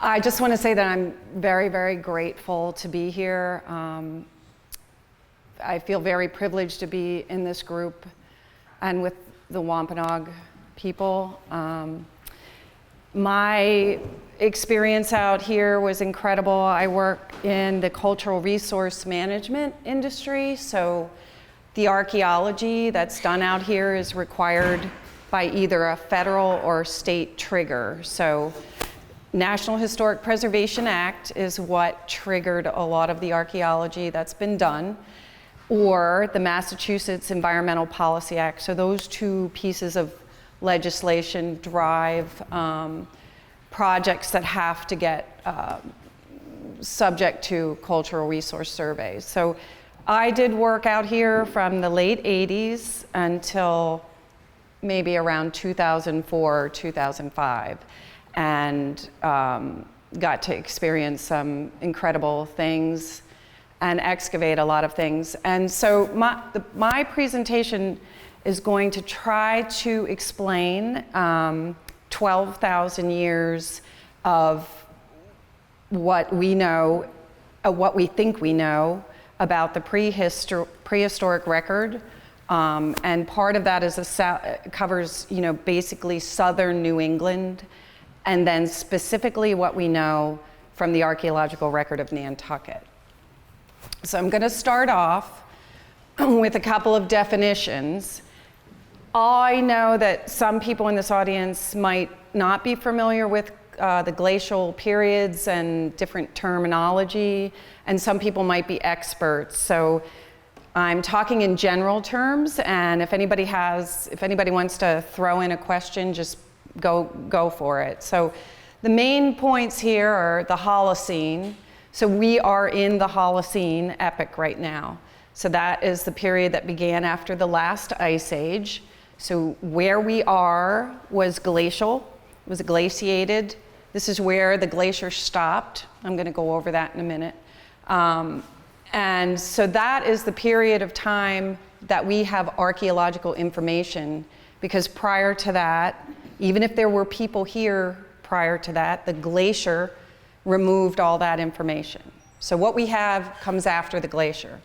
I just want to say that I'm very, very grateful to be here. I feel very privileged to be in this group and with the Wampanoag people. My experience out here was incredible. I work in the cultural resource management industry, so the archaeology that's done out here is required by either a federal or state trigger. So National Historic Preservation Act is what triggered a lot of the archaeology that's been done, or the Massachusetts Environmental Policy Act. So those two pieces of legislation drive projects that have to get subject to cultural resource surveys. So I did work out here from the late 80s until maybe around 2004, 2005. And got to experience some incredible things and excavate a lot of things. And so my presentation is going to try to explain 12,000 years of what we know, what we think we know about the prehistoric record. And part of that is covers, basically southern New England, and then specifically what we know from the archaeological record of Nantucket. So I'm going to start off with a couple of definitions. I know that some people in this audience might not be familiar with the glacial periods and different terminology, and some people might be experts. So I'm talking in general terms, and if anybody wants to throw in a question, just go for it. So the main points here are the Holocene. So we are in the Holocene Epoch right now. So that is the period that began after the last ice age. So where we are was glacial, it was glaciated. This is where the glacier stopped. I'm going to go over that in a minute. And so that is the period of time that we have archaeological information, because prior to that, even if there were people here prior to that, the glacier removed all that information. So what we have comes after the glacier.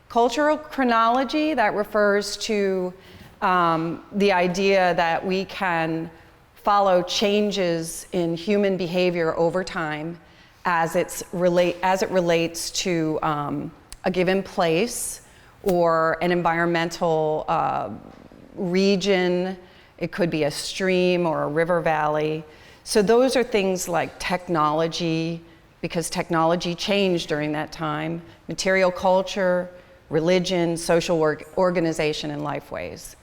Cultural chronology, that refers to the idea that we can follow changes in human behavior over time as it relates to a given place or an environmental region. It could be a stream or a river valley. So those are things like technology, because technology changed during that time, material culture, religion, social organization, and lifeways.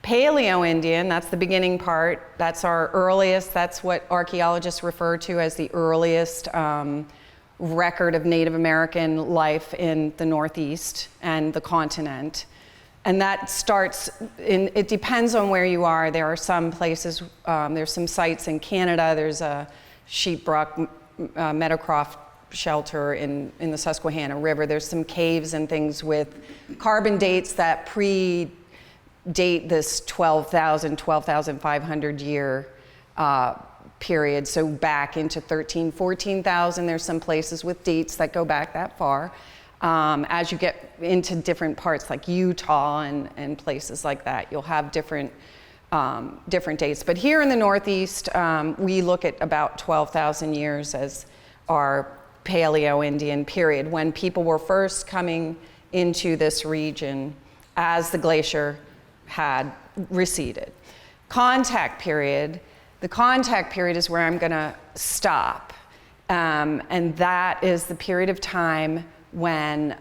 Paleo-Indian, that's the beginning part. That's our earliest, that's what archaeologists refer to as the earliest record of Native American life in the Northeast and the continent. And that starts it depends on where you are. There are some places, there's some sites in Canada. There's a Sheepbrook Meadowcroft shelter in the Susquehanna River. There's some caves and things with carbon dates that predate this 12,500 year period. So back into 14,000. There's some places with dates that go back that far. As you get into different parts like Utah and places like that, you'll have different dates. But here in the Northeast, we look at about 12,000 years as our Paleo-Indian period, when people were first coming into this region as the glacier had receded. Contact period, the contact period is where I'm going to stop. And that is the period of time when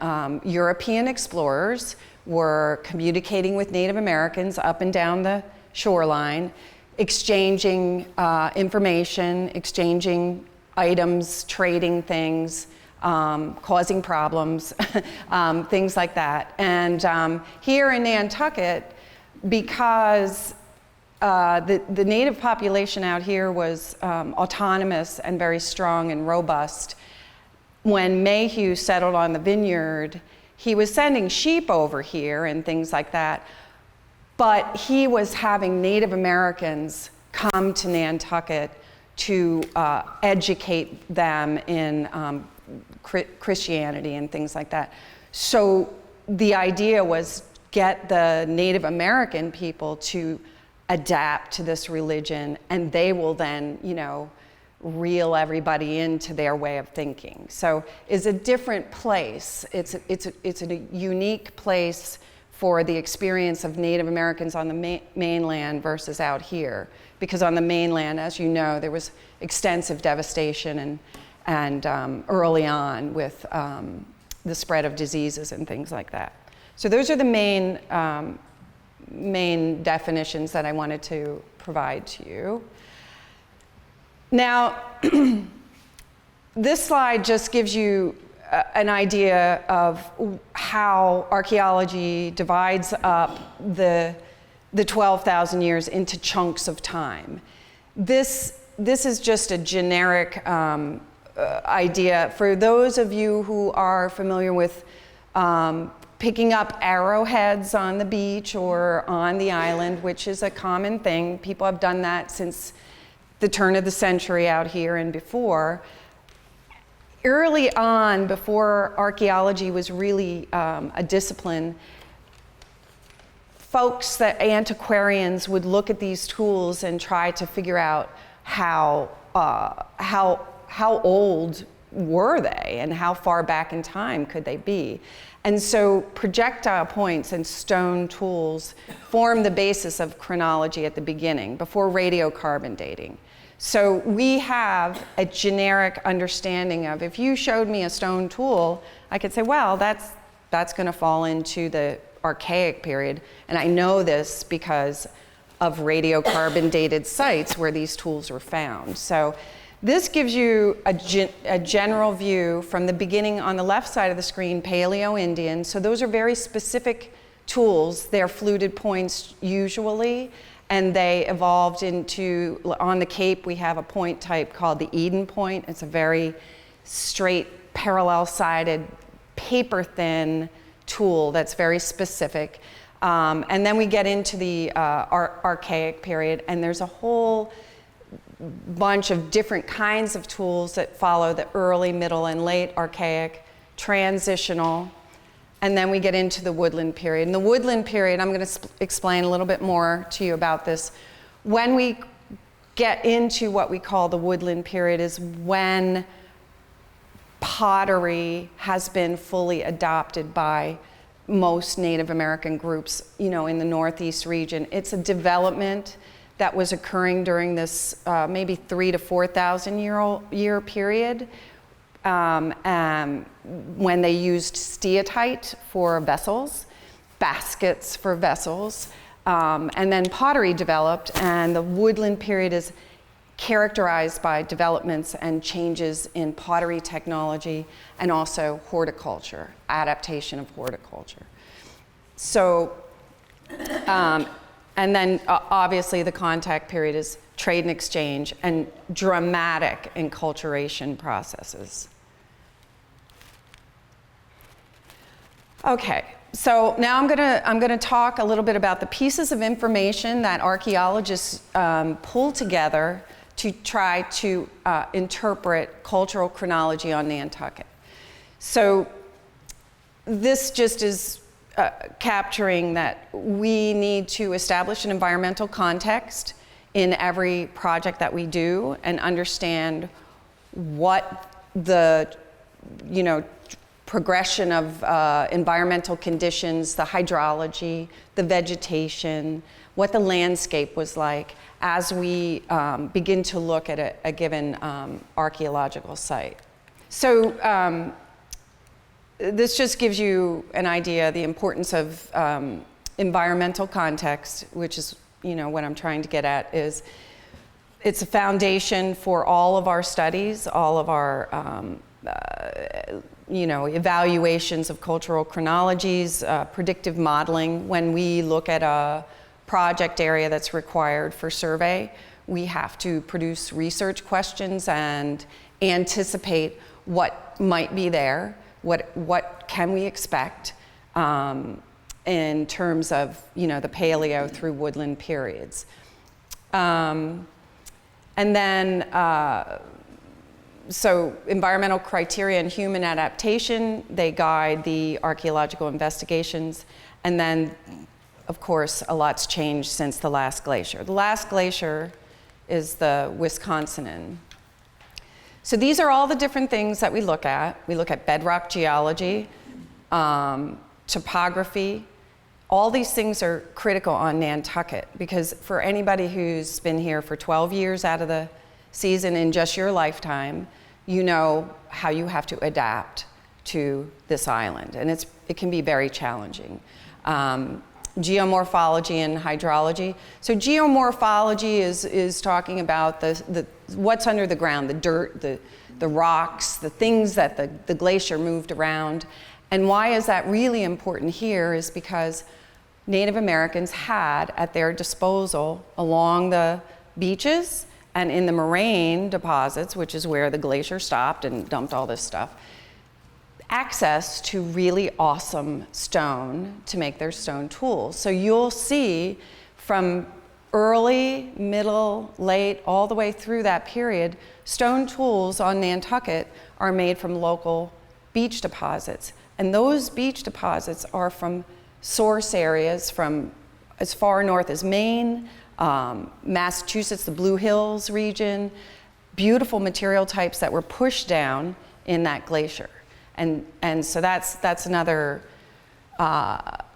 European explorers were communicating with Native Americans up and down the shoreline, exchanging information, exchanging items, trading things, causing problems, things like that. And here in Nantucket, because the native population out here was autonomous and very strong and robust, when Mayhew settled on the vineyard, he was sending sheep over here and things like that, but he was having Native Americans come to Nantucket to educate them in Christianity and things like that. So the idea was get the Native American people to adapt to this religion, and they will then, you know, reel everybody into their way of thinking. So it's a different place. It's a unique place for the experience of Native Americans on the mainland versus out here. Because on the mainland, as you know, there was extensive devastation and early on with the spread of diseases and things like that. So those are the main definitions that I wanted to provide to you. Now, this slide just gives you an idea of how archaeology divides up the 12,000 years into chunks of time. This is just a generic idea. For those of you who are familiar with picking up arrowheads on the beach or on the island, which is a common thing, people have done that since the turn of the century out here and before. Early on, before archaeology was really a discipline, folks, that antiquarians, would look at these tools and try to figure out how old were they and how far back in time could they be. And so projectile points and stone tools form the basis of chronology at the beginning, before radiocarbon dating. So we have a generic understanding of, if you showed me a stone tool, I could say, well, that's going to fall into the archaic period. And I know this because of radiocarbon dated sites where these tools were found. So this gives you a general view from the beginning. On the left side of the screen, Paleo-Indian. So those are very specific tools. They're fluted points usually, and they evolved into, on the Cape, we have a point type called the Eden point. It's a very straight, parallel-sided, paper-thin tool that's very specific. And then we get into the archaic period, and there's a whole bunch of different kinds of tools that follow the early, middle, and late archaic, transitional, and then we get into the woodland period. In the woodland period, I'm going to explain a little bit more to you about this. When we get into what we call the woodland period is when pottery has been fully adopted by most Native American groups, you know, in the Northeast region. It's a development that was occurring during this maybe 3,000 to 4,000 year period, when they used steatite for vessels, baskets for vessels, and then pottery developed, and the woodland period is characterized by developments and changes in pottery technology and also horticulture, adaptation of horticulture. So, and then obviously the contact period is trade and exchange and dramatic enculturation processes. Okay, so now I'm gonna talk a little bit about the pieces of information that archaeologists pull together to try to interpret cultural chronology on Nantucket. So this just is capturing that we need to establish an environmental context in every project that we do and understand what the, you know, progression of environmental conditions, the hydrology, the vegetation, what the landscape was like as we begin to look at a given archaeological site. So this just gives you an idea of the importance of environmental context, which is, you know, what I'm trying to get at is it's a foundation for all of our studies, all of our you know, evaluations of cultural chronologies, predictive modeling. When we look at a project area that's required for survey, we have to produce research questions and anticipate what might be there, what can we expect in terms of, you know, the Paleo through woodland periods. And then, so environmental criteria and human adaptation, they guide the archaeological investigations. And then, of course, a lot's changed since the last glacier. The last glacier is the Wisconsin. So these are all the different things that we look at. We look at bedrock geology, topography. All these things are critical on Nantucket, because for anybody who's been here for 12 years out of the season in just your lifetime, you know how you have to adapt to this island, and it can be very challenging. Geomorphology and hydrology. So geomorphology is talking about the what's under the ground, the dirt, the rocks, the things that the glacier moved around. And why is that really important here is because Native Americans had at their disposal along the beaches and in the moraine deposits, which is where the glacier stopped and dumped all this stuff, access to really awesome stone to make their stone tools. So you'll see from early, middle, late, all the way through that period, stone tools on Nantucket are made from local beach deposits. And those beach deposits are from source areas from as far north as Maine, Massachusetts, the Blue Hills region, beautiful material types that were pushed down in that glacier. And so that's another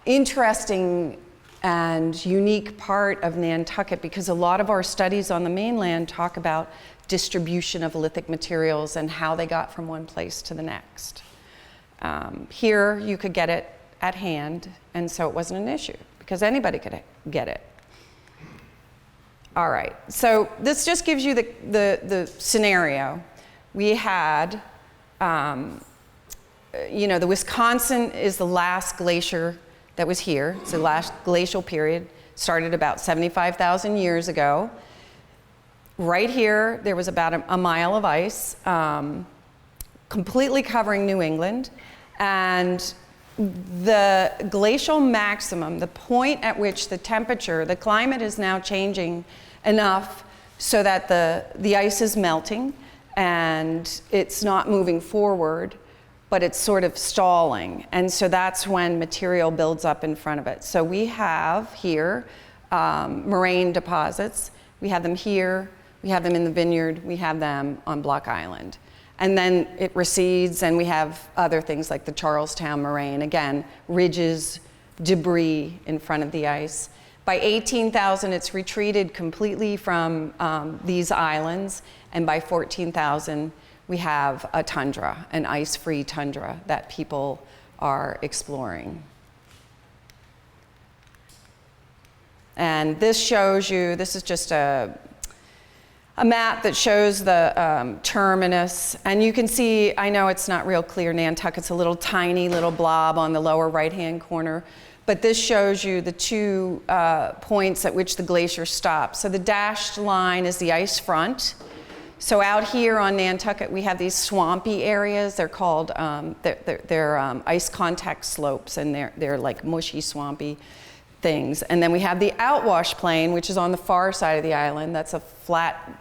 interesting and unique part of Nantucket, because a lot of our studies on the mainland talk about distribution of lithic materials and how they got from one place to the next. Here you could get it at hand, and so it wasn't an issue because anybody could get it. All right, so this just gives you the scenario. We had, the Wisconsin is the last glacier that was here. It's the last glacial period, started about 75,000 years ago. Right here, there was about a mile of ice, completely covering New England. And the glacial maximum, the point at which the temperature, the climate is now changing enough so that the ice is melting and it's not moving forward, but it's sort of stalling. And so that's when material builds up in front of it. So we have here moraine deposits. We have them here, we have them in the vineyard, we have them on Block Island. And then it recedes, and we have other things like the Charlestown moraine. Again, ridges, debris in front of the ice. By 18,000, it's retreated completely from these islands, and by 14,000, we have a tundra, an ice-free tundra that people are exploring. And this shows you, this is just a map that shows the terminus, and you can see, I know it's not real clear, Nantucket's a little tiny little blob on the lower right-hand corner, but this shows you the two points at which the glacier stops. So the dashed line is the ice front. So out here on Nantucket, we have these swampy areas. They're called, they're ice contact slopes, and they're like mushy, swampy things. And then we have the outwash plain, which is on the far side of the island. That's a flat,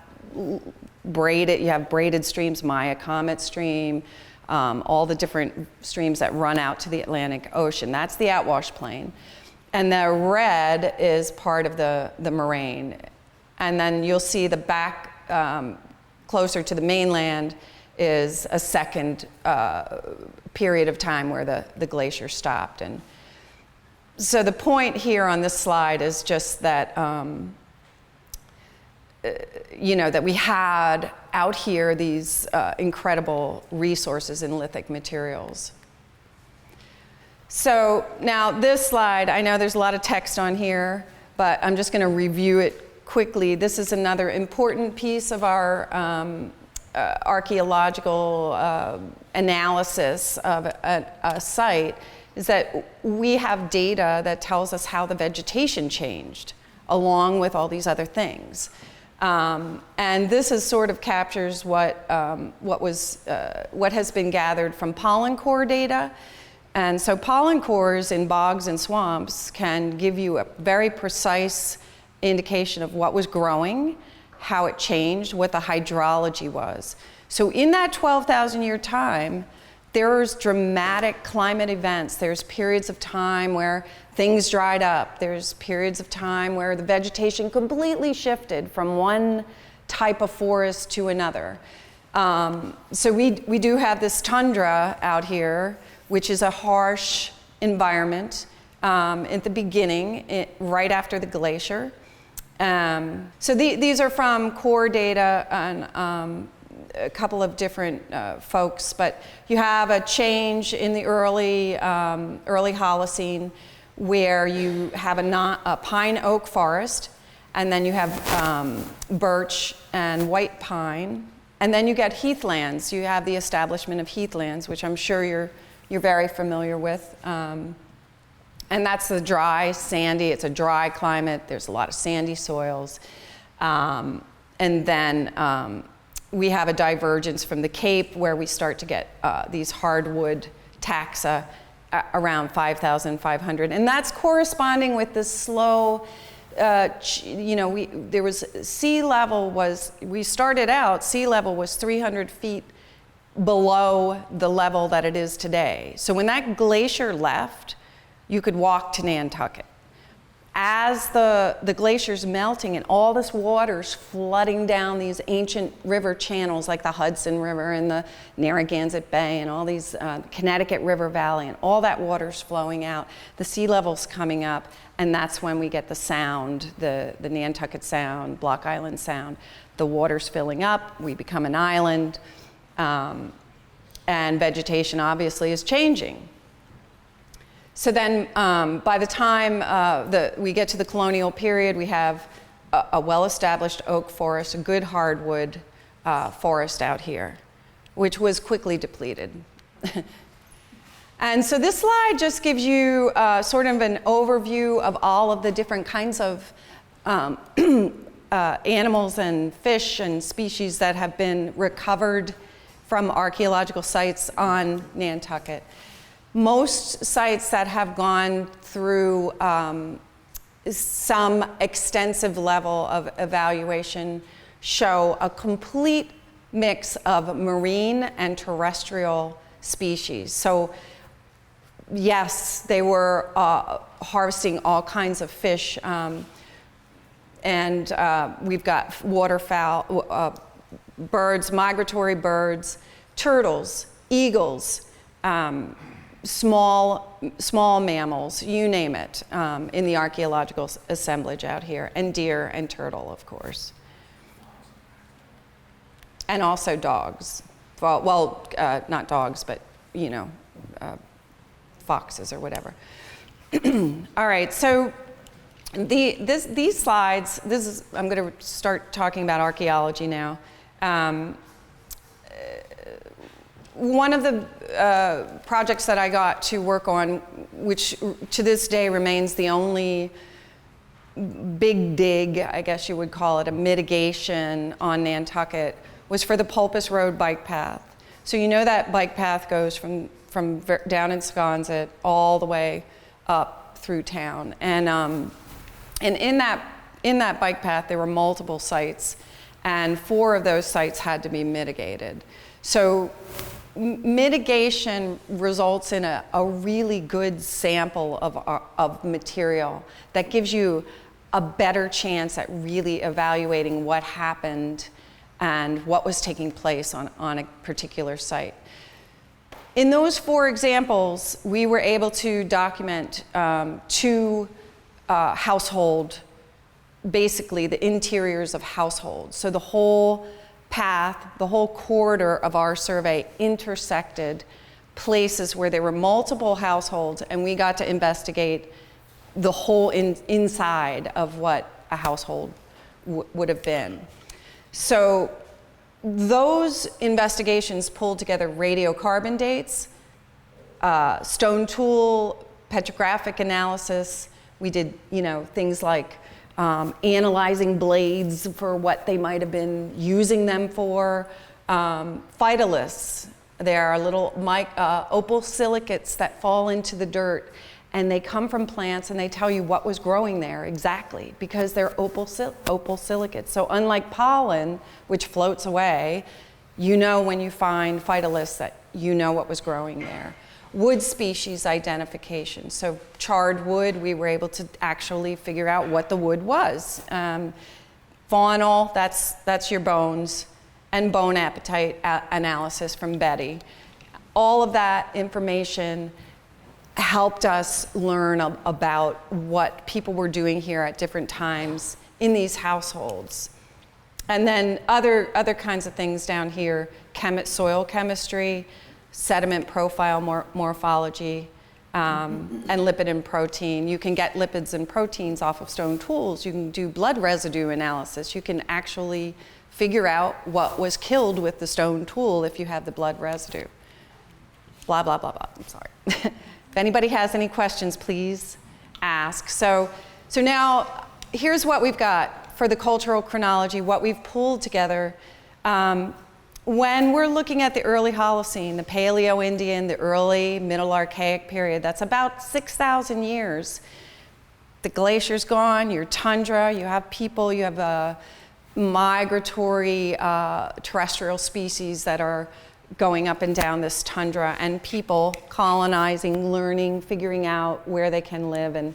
braided, you have braided streams, Maya Comet Stream, all the different streams that run out to the Atlantic Ocean. That's the outwash plain. And the red is part of the moraine. And then you'll see the back, closer to the mainland, is a second period of time where the glacier stopped. And so the point here on this slide is just that, that we had out here these incredible resources in lithic materials. So now this slide, I know there's a lot of text on here, but I'm just going to review it quickly. This is another important piece of our archaeological analysis of a site, is that we have data that tells us how the vegetation changed along with all these other things. And this is sort of captures what has been gathered from pollen core data. And so pollen cores in bogs and swamps can give you a very precise indication of what was growing how it changed, what the hydrology was. So in that 12,000 year time, there's dramatic climate events. There's periods of time where things dried up. There's periods of time where the vegetation completely shifted from one type of forest to another. So we do have this tundra out here, which is a harsh environment at the beginning, right after the glacier. So these are from core data on a couple of different folks, but you have a change in the early Holocene where you have a pine oak forest, and then you have birch and white pine, and then you get heathlands. You have the establishment of heathlands, which I'm sure you're very familiar with. And that's the dry, sandy, it's a dry climate. There's a lot of sandy soils. And then we have a divergence from the Cape where we start to get these hardwood taxa around 5,500. And that's corresponding with the slow, there was sea level we started out, sea level was 300 feet below the level that it is today. So when that glacier left, you could walk to Nantucket. As the glacier's melting and all this water's flooding down these ancient river channels like the Hudson River and the Narragansett Bay and all these Connecticut River Valley, and all that water's flowing out, the sea level's coming up, and that's when we get the sound, the Nantucket Sound, Block Island Sound. The water's filling up, we become an island, and vegetation obviously is changing. So then by the time we get to the colonial period, we have a well-established oak forest, a good hardwood forest out here, which was quickly depleted. And so this slide just gives you sort of an overview of all of the different kinds of animals and fish and species that have been recovered from archaeological sites on Nantucket. Most sites that have gone through some extensive level of evaluation show a complete mix of marine and terrestrial species. So yes, they were harvesting all kinds of fish, and we've got waterfowl, birds, migratory birds, turtles, eagles, small mammals, you name it, in the archaeological assemblage out here, and deer and turtle, of course. And also dogs. Well, not dogs, but, foxes or whatever. All right, so these slides, I'm going to start talking about archaeology now. One of the projects that I got to work on, which to this day remains the only big dig, I guess you would call it, a mitigation on Nantucket, was for the Pulpus Road bike path. So you know that bike path goes from down in Sconset all the way up through town. And in that bike path, there were multiple sites, and 4 of those sites had to be mitigated. So mitigation results in a really good sample of material that gives you a better chance at really evaluating what happened and what was taking place on a particular site. In those 4 examples, we were able to document 2 basically the interiors of households. So the whole path, the whole corridor of our survey intersected places where there were multiple households, and we got to investigate the whole inside of what a household would have been. So those investigations pulled together radiocarbon dates, stone tool, petrographic analysis. We did, things like analyzing blades for what they might have been using them for. Phytoliths, they are little opal silicates that fall into the dirt and they come from plants and they tell you what was growing there exactly because they're opal silicates. So unlike pollen, which floats away, you know when you find phytoliths that you know what was growing there. Wood species identification. So charred wood, we were able to actually figure out what the wood was. Faunal, that's your bones, and bone appetite analysis from Betty. All of that information helped us learn about what people were doing here at different times in these households. And then other kinds of things down here, soil chemistry, sediment profile morphology, and lipid and protein. You can get lipids and proteins off of stone tools. You can do blood residue analysis. You can actually figure out what was killed with the stone tool if you have the blood residue. Blah, blah, blah, blah. I'm sorry. If anybody has any questions, please ask. So now, here's what we've got for the cultural chronology, what we've pulled together. When we're looking at the early Holocene, the Paleo-Indian, the early Middle Archaic period, that's about 6,000 years. The glacier's gone, your tundra, you have people, you have migratory terrestrial species that are going up and down this tundra, and people colonizing, learning, figuring out where they can live. And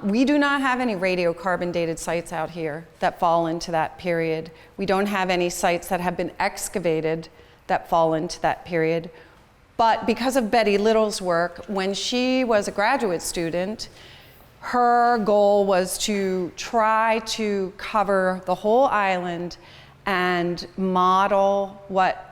we do not have any radiocarbon dated sites out here that fall into that period. We don't have any sites that have been excavated that fall into that period. But because of Betty Little's work, when she was a graduate student, her goal was to try to cover the whole island and model what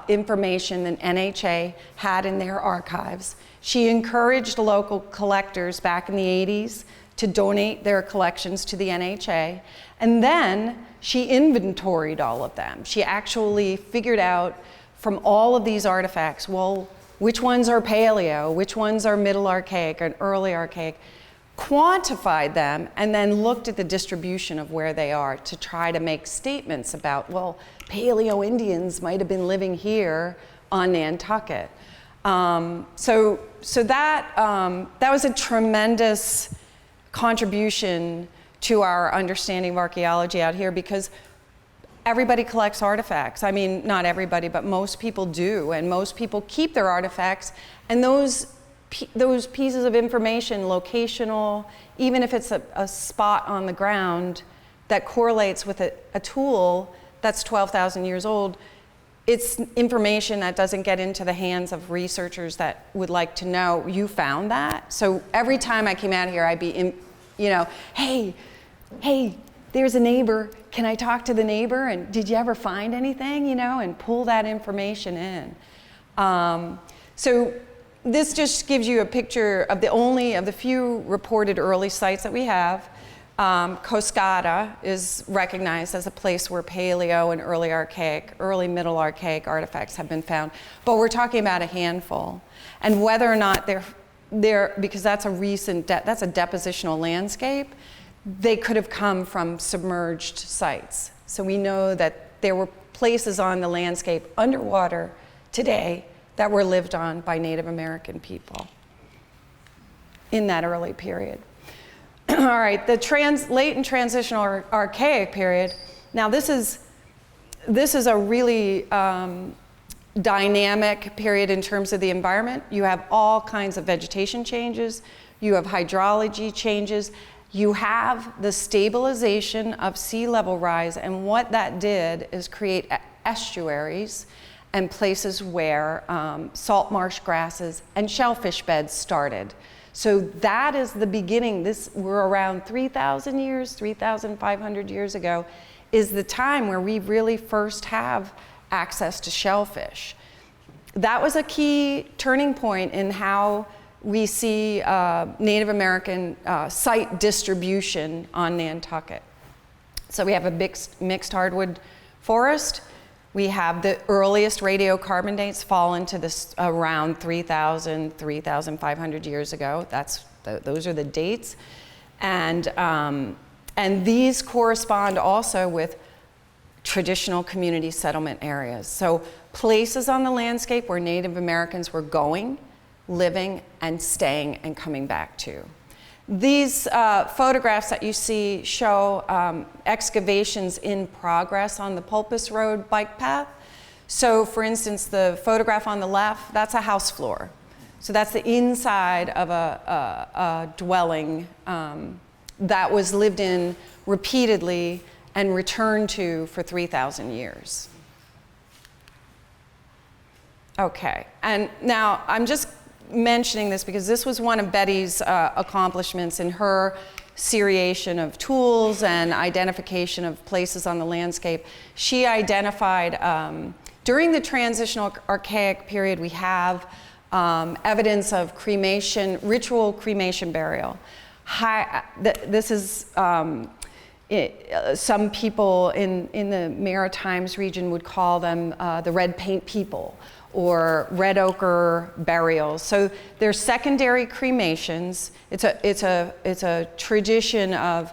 information that NHA had in their archives. She encouraged local collectors back in the 80s to donate their collections to the NHA, and then she inventoried all of them. She actually figured out from all of these artifacts, well, which ones are Paleo, which ones are Middle Archaic and Early Archaic, quantified them, and then looked at the distribution of where they are to try to make statements about, well, Paleo-Indians might have been living here on Nantucket. So that was a tremendous contribution to our understanding of archaeology out here, because everybody collects artifacts. I mean, not everybody, but most people do, and most people keep their artifacts, and those pieces of information, locational, even if it's a spot on the ground that correlates with a tool that's 12,000 years old, it's information that doesn't get into the hands of researchers that would like to know, you found that? So every time I came out here, I'd be, hey, there's a neighbor, can I talk to the neighbor? And did you ever find anything, and pull that information in. So this just gives you a picture of the few reported early sites that we have. Coscata is recognized as a place where Paleo and early Archaic, early Middle Archaic artifacts have been found, but we're talking about a handful. And whether or not they're because that's a that's a depositional landscape, they could have come from submerged sites. So we know that there were places on the landscape underwater today that were lived on by Native American people in that early period. All right, the late and transitional Archaic period. Now this is a really dynamic period in terms of the environment. You have all kinds of vegetation changes. You have hydrology changes. You have the stabilization of sea level rise, and what that did is create estuaries and places where salt marsh grasses and shellfish beds started. So that is the beginning. We're around 3,000 years, 3,500 years ago, is the time where we really first have access to shellfish. That was a key turning point in how we see Native American site distribution on Nantucket. So we have a mixed hardwood forest. We have the earliest radiocarbon dates fall into this around 3,000, 3,500 years ago. Those are the dates. And these correspond also with traditional community settlement areas. So places on the landscape where Native Americans were going, living and staying and coming back to. These photographs that you see show excavations in progress on the Pulpus Road bike path. So for instance, the photograph on the left, that's a house floor. So that's the inside of a dwelling that was lived in repeatedly and returned to for 3,000 years. Okay, and now I'm just mentioning this because this was one of Betty's accomplishments in her seriation of tools and identification of places on the landscape. She identified, during the transitional archaic period, we have evidence of cremation, ritual cremation burial. This is, some people in the Maritimes region would call them the red paint people, or red ochre burials. So they're secondary cremations. It's a tradition of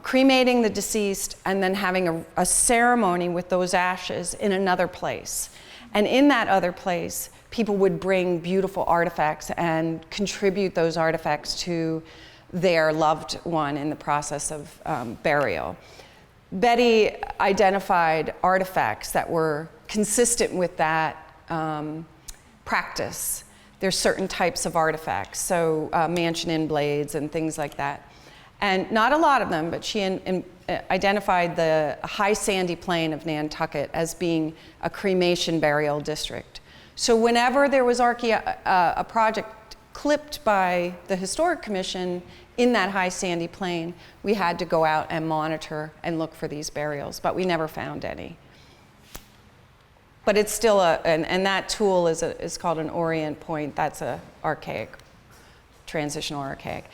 cremating the deceased and then having a ceremony with those ashes in another place. And in that other place, people would bring beautiful artifacts and contribute those artifacts to their loved one in the process of burial. Betty identified artifacts that were consistent with that practice. There's certain types of artifacts, so mansion inn blades and things like that. And not a lot of them, but she identified the high sandy plain of Nantucket as being a cremation burial district. So whenever there was a project clipped by the Historic Commission in that high sandy plain, we had to go out and monitor and look for these burials, but we never found any. But it's still and that tool is called an orient point. That's a archaic, transitional archaic.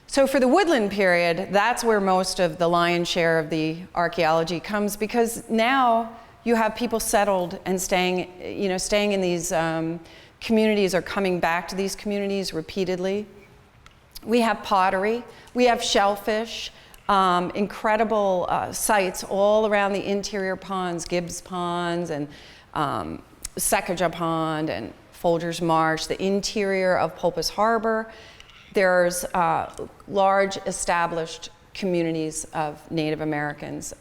So for the woodland period, that's where most of the lion's share of the archaeology comes, because now you have people settled and staying in these communities or coming back to these communities repeatedly. We have pottery, we have shellfish, incredible sites all around the interior ponds, Gibbs Ponds and Sekaja Pond and Folger's Marsh, the interior of Pulpus Harbor. There's large established communities of Native Americans.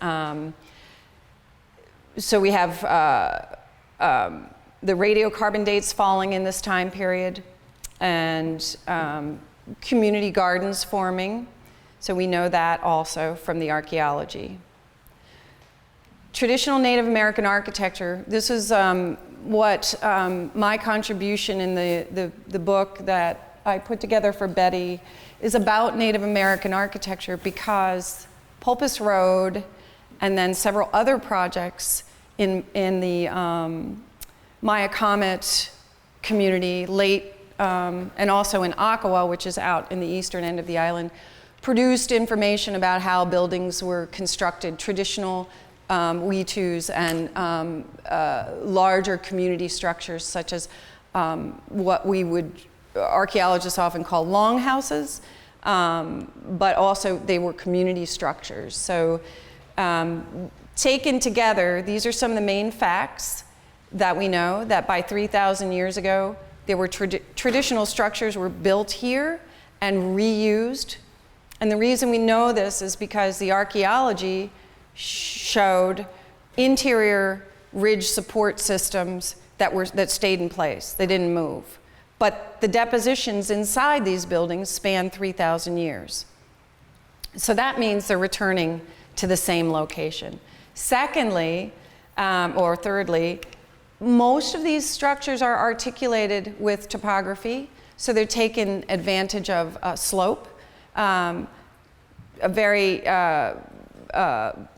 So we have the radiocarbon dates falling in this time period, and community gardens forming. So we know that also from the archaeology. Traditional Native American architecture, this is what my contribution in the book that I put together for Betty is about Native American architecture, because Pulpus Road and then several other projects in the Maya Comet community, and also in Akawa, which is out in the eastern end of the island, produced information about how buildings were constructed, traditional Witus and larger community structures, such as what we would, archaeologists often call longhouses, but also they were community structures. So taken together, these are some of the main facts that we know, that by 3,000 years ago, there were traditional structures were built here and reused. And the reason we know this is because the archaeology showed interior ridge support systems that stayed in place. They didn't move. But the depositions inside these buildings span 3,000 years. So that means they're returning to the same location. Secondly, or thirdly, most of these structures are articulated with topography, so they're taking advantage of slope, a very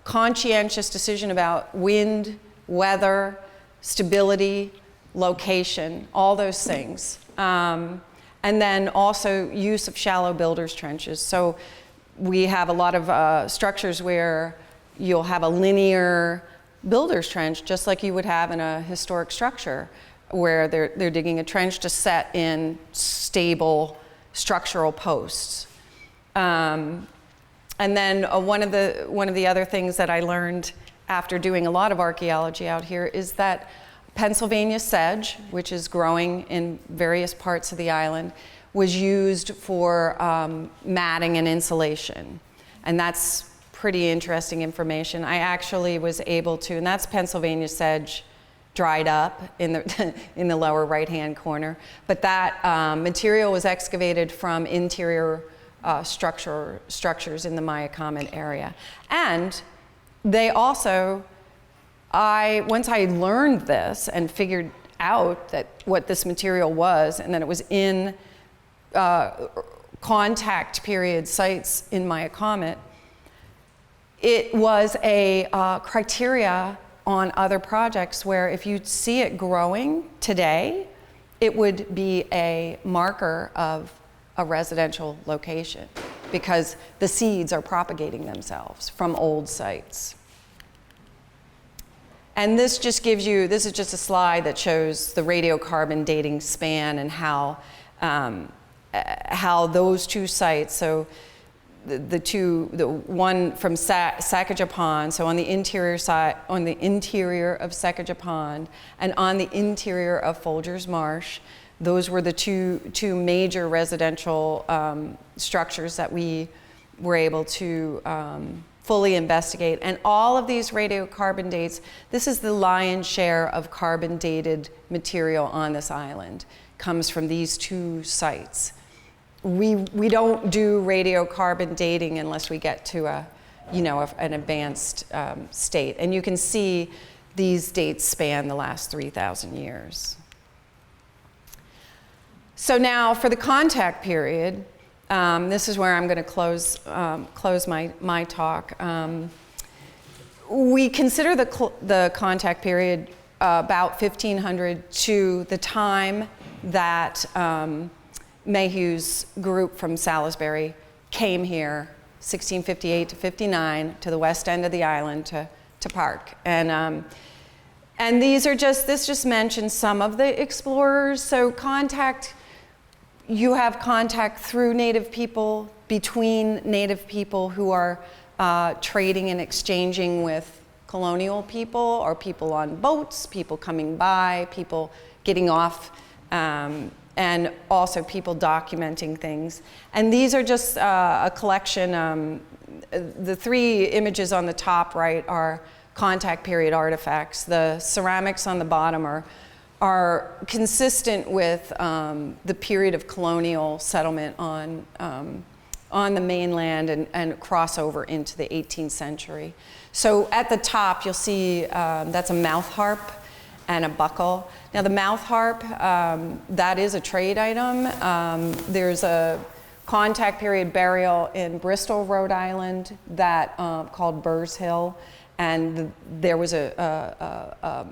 conscientious decision about wind, weather, stability, location, all those things. And then also use of shallow builders' trenches. So we have a lot of structures where you'll have a linear builder's trench, just like you would have in a historic structure, where they're digging a trench to set in stable structural posts. And then one of the other things that I learned after doing a lot of archaeology out here is that Pennsylvania sedge, which is growing in various parts of the island, was used for matting and insulation. And that's pretty interesting information. I actually was able to, and that's Pennsylvania sedge dried up in the, in the lower right-hand corner. But that material was excavated from interior structures in the Maya Comment area. And they also, once I learned this and figured out that what this material was, and that it was in contact period sites in Maya Comet, it was a criteria on other projects where if you see it growing today, it would be a marker of a residential location because the seeds are propagating themselves from old sites. And this just gives you, this is just a slide that shows the radiocarbon dating span and how those two sites, so the one from Sacajah Pond, so on the interior side, on the interior of Sacajah Pond, and on the interior of Folgers Marsh, those were the two major residential structures that we were able to fully investigate. And all of these radiocarbon dates, this is the lion's share of carbon dated material on this island, comes from these two sites. We don't do radiocarbon dating unless we get to an advanced state. And you can see these dates span the last 3,000 years. So now for the contact period, this is where I'm going to close my talk. We consider the contact period about 1500 to the time that Mayhew's group from Salisbury came here, 1658 to 59, to the west end of the island to park. And this just mentions some of the explorers. So you have contact through Native people, between Native people who are trading and exchanging with colonial people, or people on boats, people coming by, people getting off, and also people documenting things. And these are just a collection. The three images on the top right are contact period artifacts. The ceramics on the bottom are consistent with the period of colonial settlement on the mainland and crossover into the 18th century. So at the top, you'll see that's a mouth harp and a buckle. Now the mouth harp, that is a trade item. There's a contact period burial in Bristol, Rhode Island, that called Burrs Hill, and there was a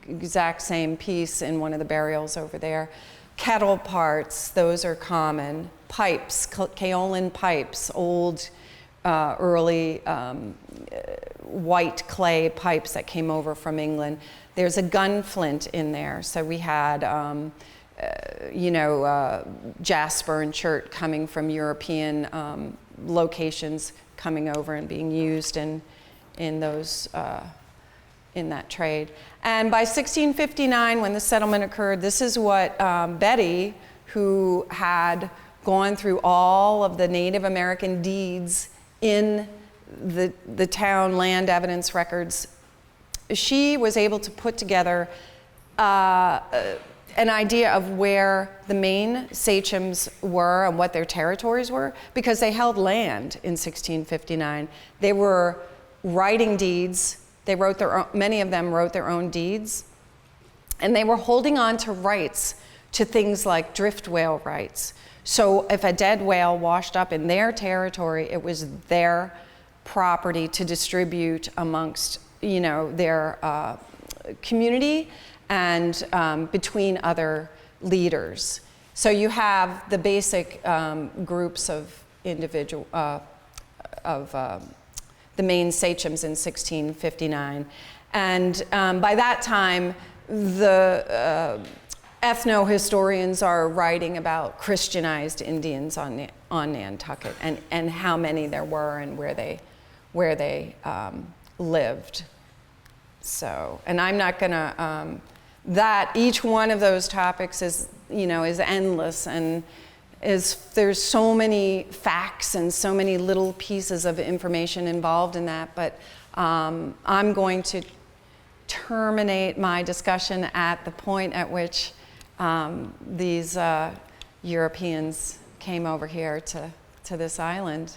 exact same piece in one of the burials over there. Kettle parts, those are common. Pipes, kaolin pipes, old, early white clay pipes that came over from England. There's a gun flint in there. So we had, jasper and chert coming from European locations coming over and being used in those, in that trade. And by 1659, when the settlement occurred, this is what Betty, who had gone through all of the Native American deeds in the town land evidence records, she was able to put together an idea of where the main sachems were and what their territories were, because they held land in 1659. They were writing deeds. They wrote their own, many of them wrote their own deeds, and they were holding on to rights to things like drift whale rights. So if a dead whale washed up in their territory, it was their property to distribute amongst, their community and between other leaders. So you have the basic groups of individual, the main sachems in 1659. And by that time, the ethno-historians are writing about Christianized Indians on Nantucket and how many there were and where they lived. So, and I'm not gonna that each one of those topics is, is endless, and there's so many facts and so many little pieces of information involved in that. But I'm going to terminate my discussion at the point at which these Europeans came over here to this island.